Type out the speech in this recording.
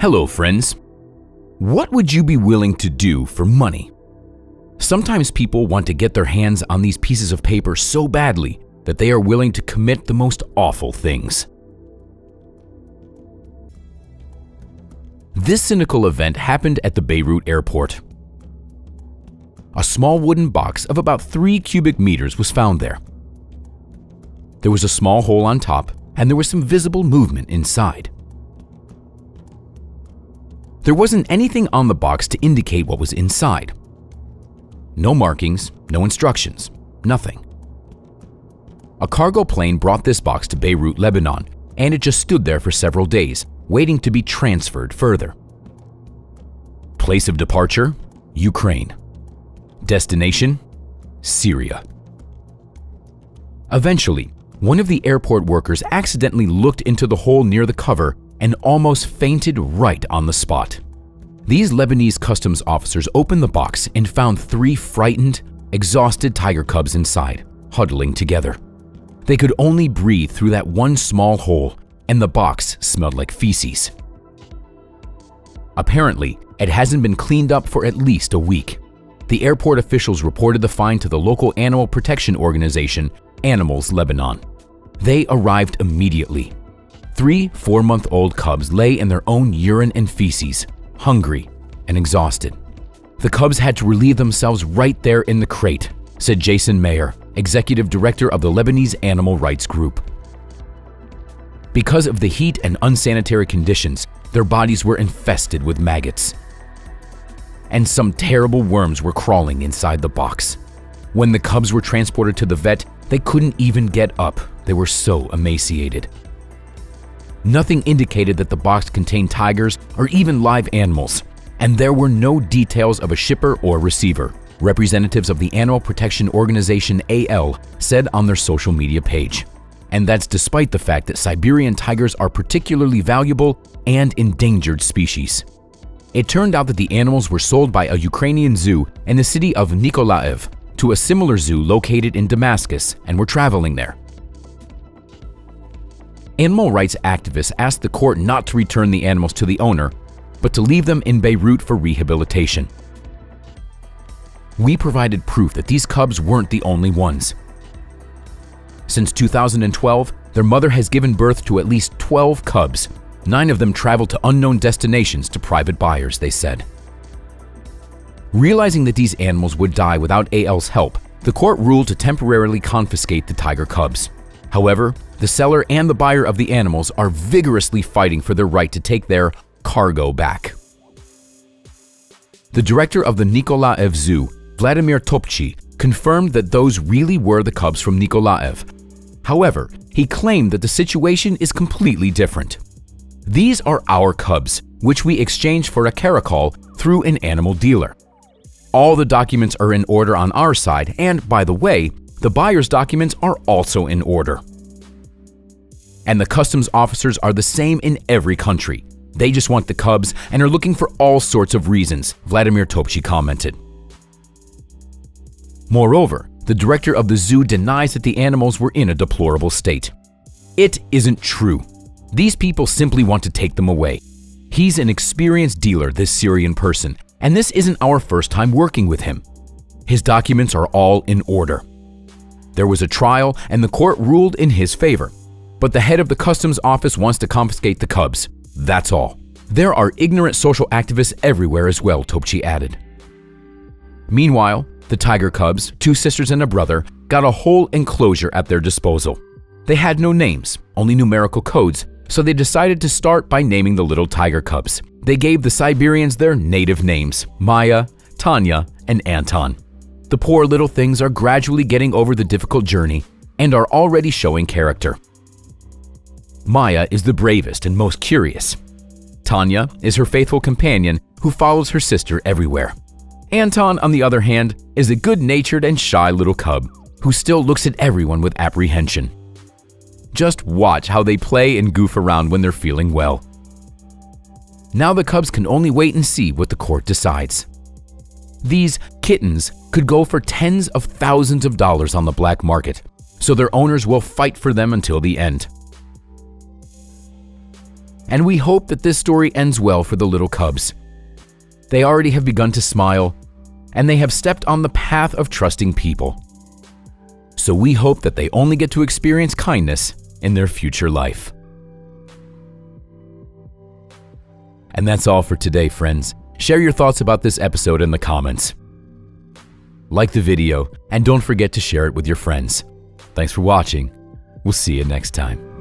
Hello, friends. What would you be willing to do for money? Sometimes people want to get their hands on these pieces of paper so badly that they are willing to commit the most awful things. This cynical event happened at the Beirut airport. A small wooden box of about 3 cubic meters was found there. There was a small hole on top, and there was some visible movement inside. There wasn't anything on the box to indicate what was inside. No markings, no instructions, nothing. A cargo plane brought this box to Beirut, Lebanon, and it just stood there for several days, waiting to be transferred further. Place of departure: Ukraine. Destination: Syria. Eventually, one of the airport workers accidentally looked into the hole near the cover and almost fainted right on the spot. These Lebanese customs officers opened the box and found 3 frightened, exhausted tiger cubs inside, huddling together. They could only breathe through that one small hole, and the box smelled like feces. Apparently, it hasn't been cleaned up for at least a week. The airport officials reported the find to the local animal protection organization, Animals Lebanon. They arrived immediately. 3 4-month-old cubs lay in their own urine and feces, hungry and exhausted. The cubs had to relieve themselves right there in the crate, said Jason Mayer, executive director of the Lebanese Animal Rights Group. Because of the heat and unsanitary conditions, their bodies were infested with maggots. And some terrible worms were crawling inside the box. When the cubs were transported to the vet, they couldn't even get up. They were so emaciated. Nothing indicated that the box contained tigers or even live animals, and there were no details of a shipper or receiver, representatives of the animal protection organization AL said on their social media page. And that's despite the fact that Siberian tigers are particularly valuable and endangered species. It turned out that the animals were sold by a Ukrainian zoo in the city of Nikolaev to a similar zoo located in Damascus and were traveling there. Animal rights activists asked the court not to return the animals to the owner, but to leave them in Beirut for rehabilitation. We provided proof that these cubs weren't the only ones. Since 2012, their mother has given birth to at least 12 cubs. 9 of them traveled to unknown destinations to private buyers, they said. Realizing that these animals would die without AL's help, the court ruled to temporarily confiscate the tiger cubs. However, the seller and the buyer of the animals are vigorously fighting for their right to take their cargo back. The director of the Nikolaev Zoo, Vladimir Topchi, confirmed that those really were the cubs from Nikolaev. However, he claimed that the situation is completely different. These are our cubs, which we exchanged for a caracal through an animal dealer. All the documents are in order on our side, and by the way, the buyer's documents are also in order. And the customs officers are the same in every country. They just want the cubs and are looking for all sorts of reasons, Vladimir Topchi commented. Moreover, the director of the zoo denies that the animals were in a deplorable state. It isn't true. These people simply want to take them away. He's an experienced dealer, this Syrian person, and this isn't our first time working with him. His documents are all in order. There was a trial and the court ruled in his favor, but the head of the customs office wants to confiscate the cubs. That's all. There are ignorant social activists everywhere as well, Topchi added. Meanwhile, the tiger cubs, 2 sisters and a brother, got a whole enclosure at their disposal. They had no names, only numerical codes, so they decided to start by naming the little tiger cubs. They gave the Siberians their native names, Maya, Tanya, and Anton. The poor little things are gradually getting over the difficult journey and are already showing character. Maya is the bravest and most curious. Tanya is her faithful companion who follows her sister everywhere. Anton, on the other hand, is a good-natured and shy little cub who still looks at everyone with apprehension. Just watch how they play and goof around when they're feeling well. Now the cubs can only wait and see what the court decides. These kittens could go for tens of thousands of dollars on the black market, so their owners will fight for them until the end. And we hope that this story ends well for the little cubs. They already have begun to smile, and they have stepped on the path of trusting people. So we hope that they only get to experience kindness in their future life. And that's all for today, friends. Share your thoughts about this episode in the comments. Like the video, and don't forget to share it with your friends. Thanks for watching. We'll see you next time.